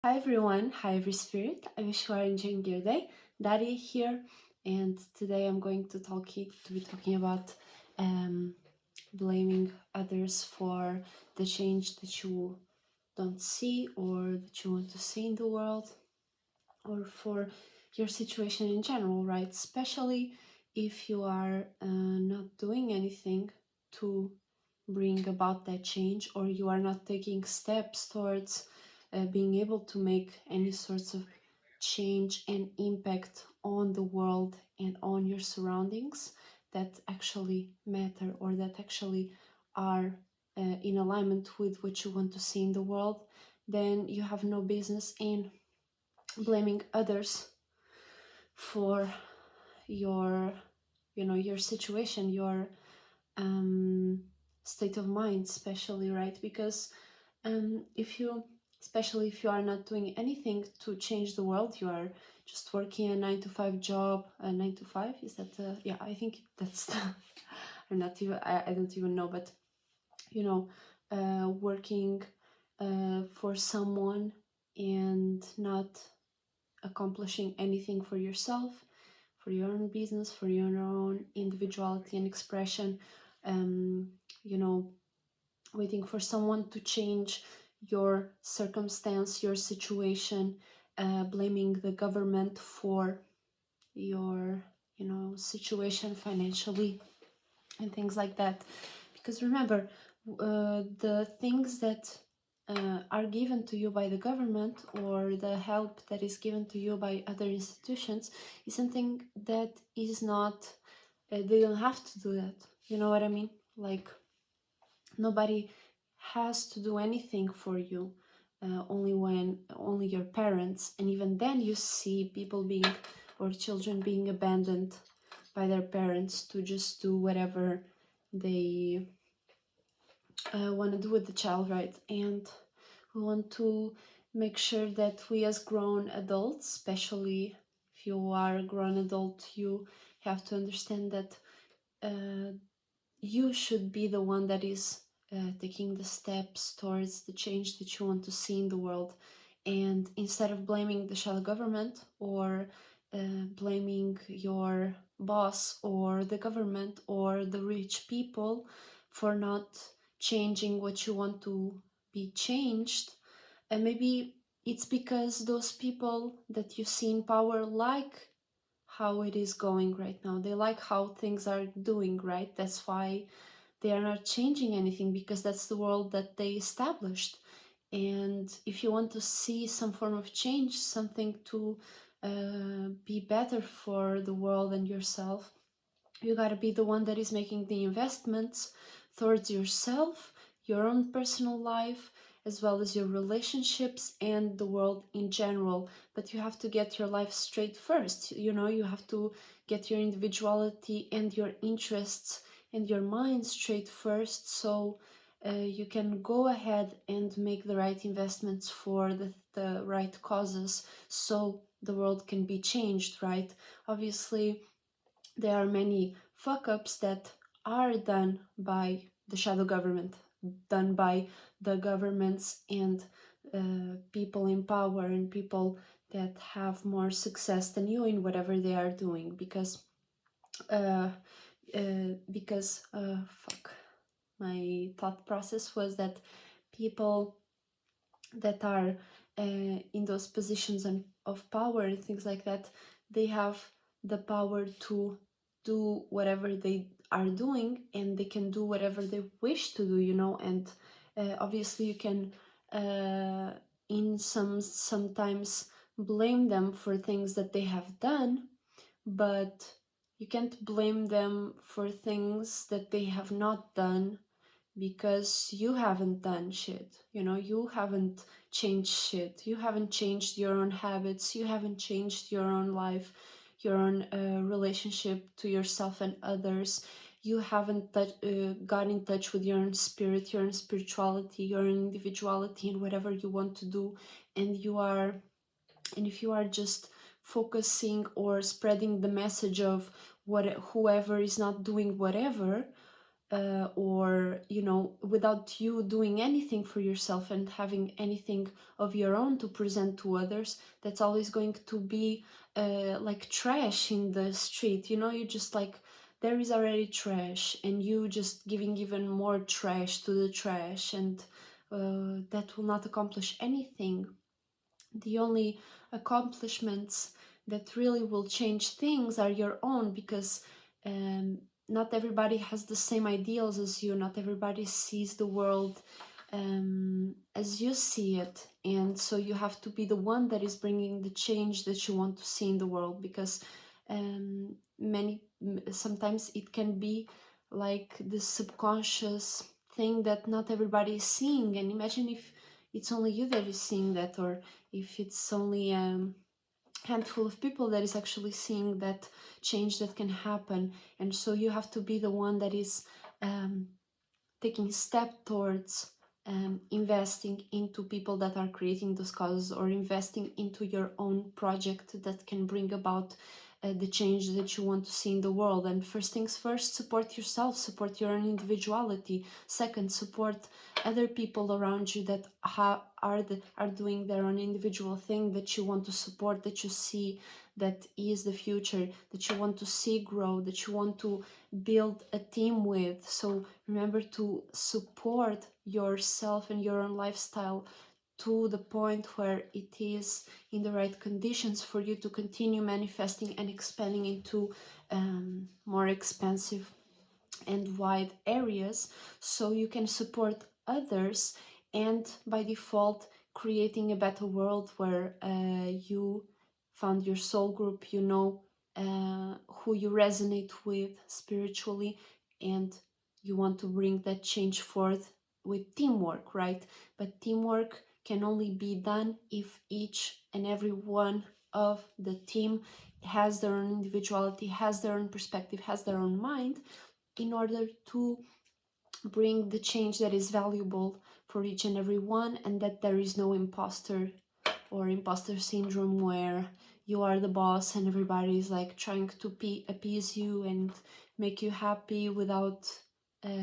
Hi everyone, hi every spirit. I wish you are enjoying your day. Daddy here, and today I'm going to be talking about blaming others for the change that you don't see or that you want to see in the world, or for your situation in general, right? Especially if you are not doing anything to bring about that change, or you are not taking steps towards being able to make any sorts of change and impact on the world and on your surroundings that actually matter, or that actually are in alignment with what you want to see in the world, then you have no business in blaming others for your your situation, your um, state of mind, especially, right? Because if you especially if you are not doing anything to change the world, you are just working a 9 to 5 job. A 9 to 5, is that yeah, I think that's I'm not even I don't even know, but working for someone and not accomplishing anything for yourself, for your own business, for your own individuality and expression, um, you know, waiting for someone to change your circumstance, your situation, blaming the government for your, situation financially and things like that. Because remember, the things that are given to you by the government, or the help that is given to you by other institutions, is something that is not, they don't have to do that. You know what I mean? Like, nobody has to do anything for you, only your parents. And even then you see people being, or children being abandoned by their parents to just do whatever they want to do with the child, right? And we want to make sure that we, as grown adults, especially if you are a grown adult, you have to understand that you should be the one that is taking the steps towards the change that you want to see in the world. And instead of blaming the shadow government, or blaming your boss or the government or the rich people for not changing what you want to be changed, and maybe it's because those people that you see in power like how it is going right now. They like how things are doing, right? That's why they are not changing anything, because that's the world that they established. And if you want to see some form of change, something to be better for the world and yourself, you got to be the one that is making the investments towards yourself, your own personal life, as well as your relationships and the world in general. But you have to get your life straight first. You have to get your individuality and your interests and your mind straight first, so you can go ahead and make the right investments for the right causes, so the world can be changed, right? Obviously, there are many fuck-ups that are done by the shadow government, done by the governments and people in power, and people that have more success than you in whatever they are doing, because fuck, my thought process was that people that are in those positions of power and things like that, they have the power to do whatever they are doing, and they can do whatever they wish to do. And obviously you can in sometimes blame them for things that they have done, but you can't blame them for things that they have not done, because you haven't done shit. You haven't changed shit. You haven't changed your own habits. You haven't changed your own life, your own relationship to yourself and others. You haven't got in touch with your own spirit, your own spirituality, your own individuality, and whatever you want to do. And if you are just focusing or spreading the message of whoever is not doing whatever, or, you know, without you doing anything for yourself and having anything of your own to present to others, that's always going to be like trash in the street. You know, you just like, there is already trash and you just giving even more trash to the trash, and that will not accomplish anything. The only accomplishments that really will change things are your own, because um, not everybody has the same ideals as you, not everybody sees the world as you see it, and so you have to be the one that is bringing the change that you want to see in the world, because sometimes it can be like this subconscious thing that not everybody is seeing. And imagine if it's only you that is seeing that, or if it's only a handful of people that is actually seeing that change that can happen. And so you have to be the one that is taking a step towards investing into people that are creating those causes, or investing into your own project that can bring about the change that you want to see in the world. And first things first, support yourself, support your own individuality. Second, support other people around you that are doing their own individual thing that you want to support, that you see that is the future, that you want to see grow, that you want to build a team with. So remember to support yourself and your own lifestyle to the point where it is in the right conditions for you to continue manifesting and expanding into more expansive and wide areas, so you can support others, and by default creating a better world where you found your soul group, you know who you resonate with spiritually, and you want to bring that change forth with teamwork, right? But teamwork can only be done if each and every one of the team has their own individuality, has their own perspective, has their own mind, in order to bring the change that is valuable for each and every one, and that there is no imposter or imposter syndrome where you are the boss and everybody is like trying to appease you and make you happy without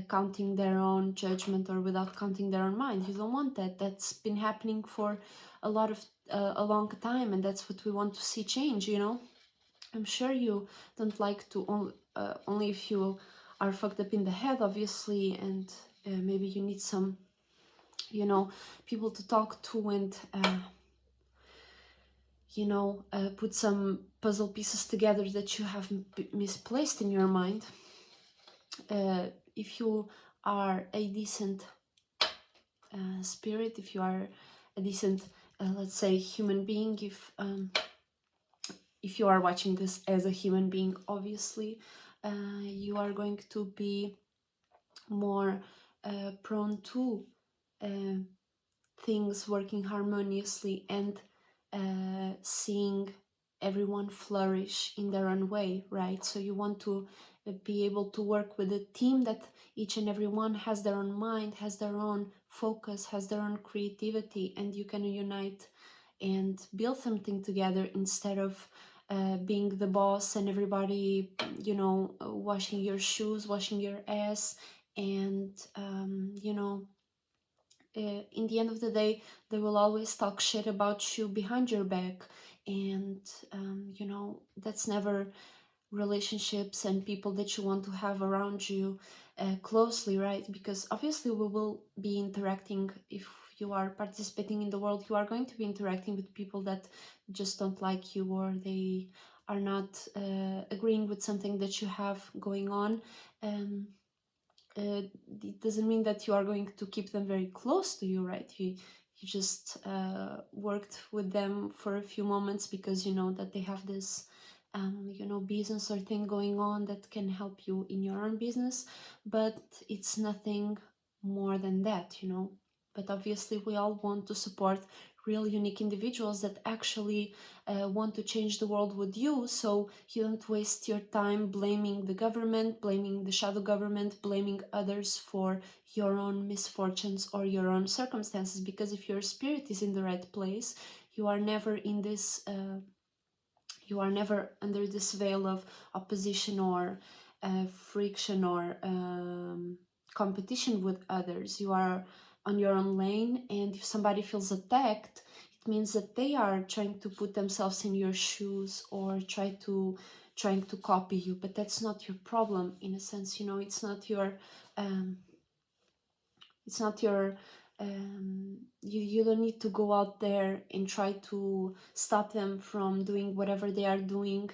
counting their own judgment or without counting their own mind. You don't want that. That's been happening for a long time, and that's what we want to see change, you know. I'm sure you don't like to only if you are fucked up in the head, obviously, and maybe you need some, you know, people to talk to, and put some puzzle pieces together that you have misplaced in your mind. If you are a decent spirit, if you are a decent, let's say, human being, if you are watching this as a human being, obviously, you are going to be more prone to things working harmoniously and seeing everyone flourish in their own way, right? So you want to be able to work with a team that each and every one has their own mind, has their own focus, has their own creativity, and you can unite and build something together, instead of being the boss and everybody, washing your shoes, washing your ass, and in the end of the day, they will always talk shit about you behind your back, and that's never relationships and people that you want to have around you closely, right? Because obviously we will be interacting. If you are participating in the world, you are going to be interacting with people that just don't like you, or they are not agreeing with something that you have going on. It doesn't mean that you are going to keep them very close to you, right? You just worked with them for a few moments because you know that they have this business or thing going on that can help you in your own business, but it's nothing more than that, you know. But obviously we all want to support real unique individuals that actually want to change the world with you, so you don't waste your time blaming the government, blaming the shadow government, blaming others for your own misfortunes or your own circumstances, because if your spirit is in the right place, you are never in this you are never under this veil of opposition or friction or competition with others. You are on your own lane, and if somebody feels attacked, it means that they are trying to put themselves in your shoes or trying to copy you. But that's not your problem, in a sense. You know, it's not your it's not your you don't need to go out there and try to stop them from doing whatever they are doing,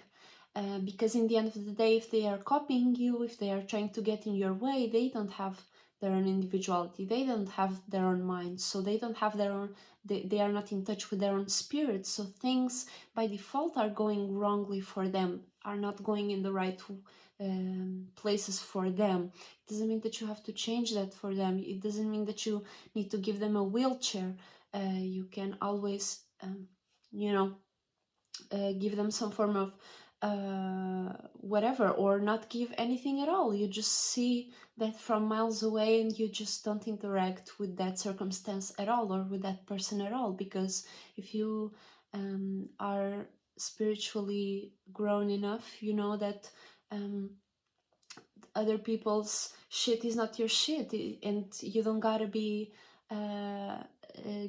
because in the end of the day, if they are copying you, if they are trying to get in your way, they don't have their own individuality, they don't have their own mind, so they don't have their own, they are not in touch with their own spirit, so things by default are going wrongly for them, are not going in the right places for them. It doesn't mean that you have to change that for them. It doesn't mean that you need to give them a wheelchair. You can always give them some form of whatever, or not give anything at all. You just see that from miles away, and you just don't interact with that circumstance at all, or with that person at all, because if you are spiritually grown enough, you know that other people's shit is not your shit, and you don't gotta be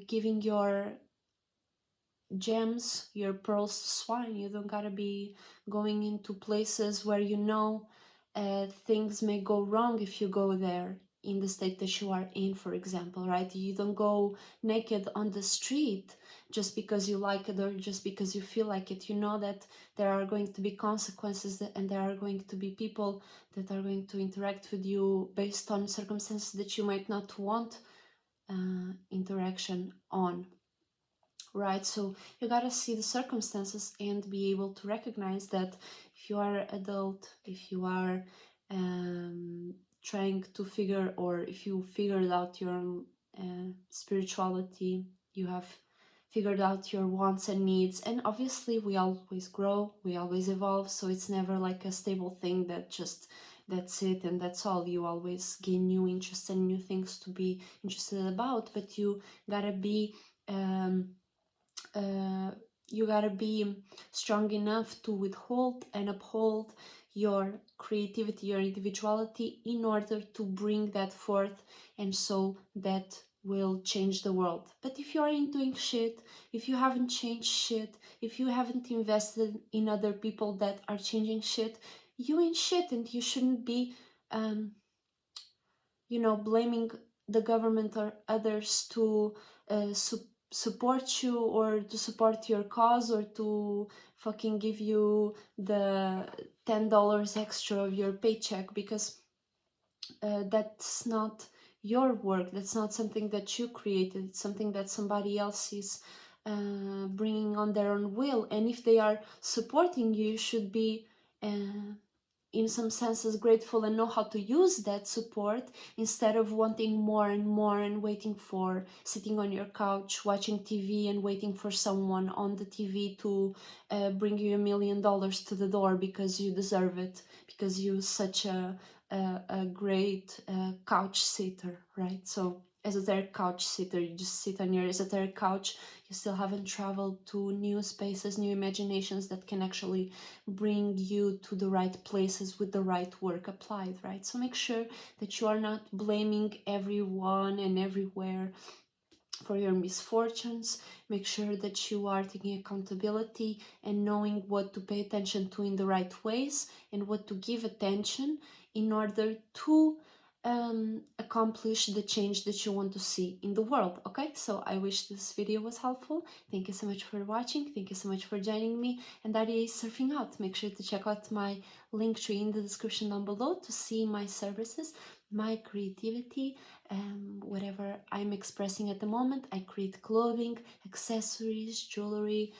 giving your gems, your pearls to swine. You don't gotta be going into places where you know things may go wrong if you go there in the state that you are in, for example, right? You don't go naked on the street just because you like it or just because you feel like it. You know that there are going to be consequences, and there are going to be people that are going to interact with you based on circumstances that you might not want interaction on, right? So you gotta see the circumstances and be able to recognize that if you are adult, if you are trying to figure, or if you figured out your own spirituality, you have figured out your wants and needs, and obviously we always grow, we always evolve, so it's never like a stable thing that just that's it and that's all. You always gain new interests and new things to be interested about, but you gotta be you gotta be strong enough to withhold and uphold your creativity, your individuality, in order to bring that forth, and so that will change the world. But if you are in doing shit, if you haven't changed shit, if you haven't invested in other people that are changing shit, you ain't shit, and you shouldn't be blaming the government or others to support you, or to support your cause, or to fucking give you the $10 extra of your paycheck, because that's not your work, that's not something that you created, it's something that somebody else is bringing on their own will. And if they are supporting you, you should be in some senses grateful and know how to use that support, instead of wanting more and more and waiting for, sitting on your couch watching TV and waiting for someone on the TV to bring you $1 million to the door because you deserve it, because you're such a great couch sitter, right? So esoteric couch sitter, you just sit on your esoteric couch, you still haven't traveled to new spaces, new imaginations that can actually bring you to the right places with the right work applied, right? So make sure that you are not blaming everyone and everywhere for your misfortunes. Make sure that you are taking accountability and knowing what to pay attention to in the right ways, and what to give attention in order to accomplish the change that you want to see in the world. Okay, so I wish this video was helpful. Thank you so much for watching, thank you so much for joining me, and that is Surfing Out. Make sure to check out my Linktree in the description down below to see my services, my creativity, whatever I'm expressing at the moment. I create clothing, accessories, jewelry,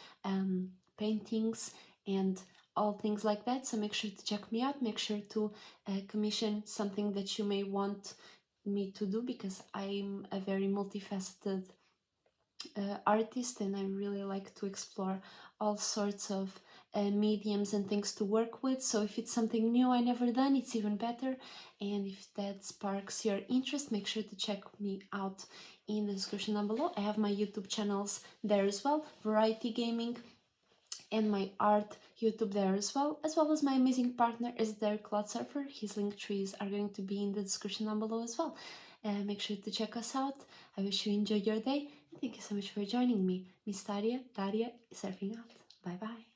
paintings, and all things like that. So make sure to check me out. Make sure to commission something that you may want me to do, because I'm a very multifaceted artist, and I really like to explore all sorts of mediums and things to work with. So if it's something new I never done, it's even better. And if that sparks your interest, make sure to check me out in the description down below. I have my YouTube channels there as well: Variety Gaming, and my art YouTube there as well as my amazing partner Esotericcloudsurfer. His link trees are going to be in the description down below as well. Make sure to check us out. I wish you enjoy your day, and thank you so much for joining me. Miss Daria, surfing out. Bye bye.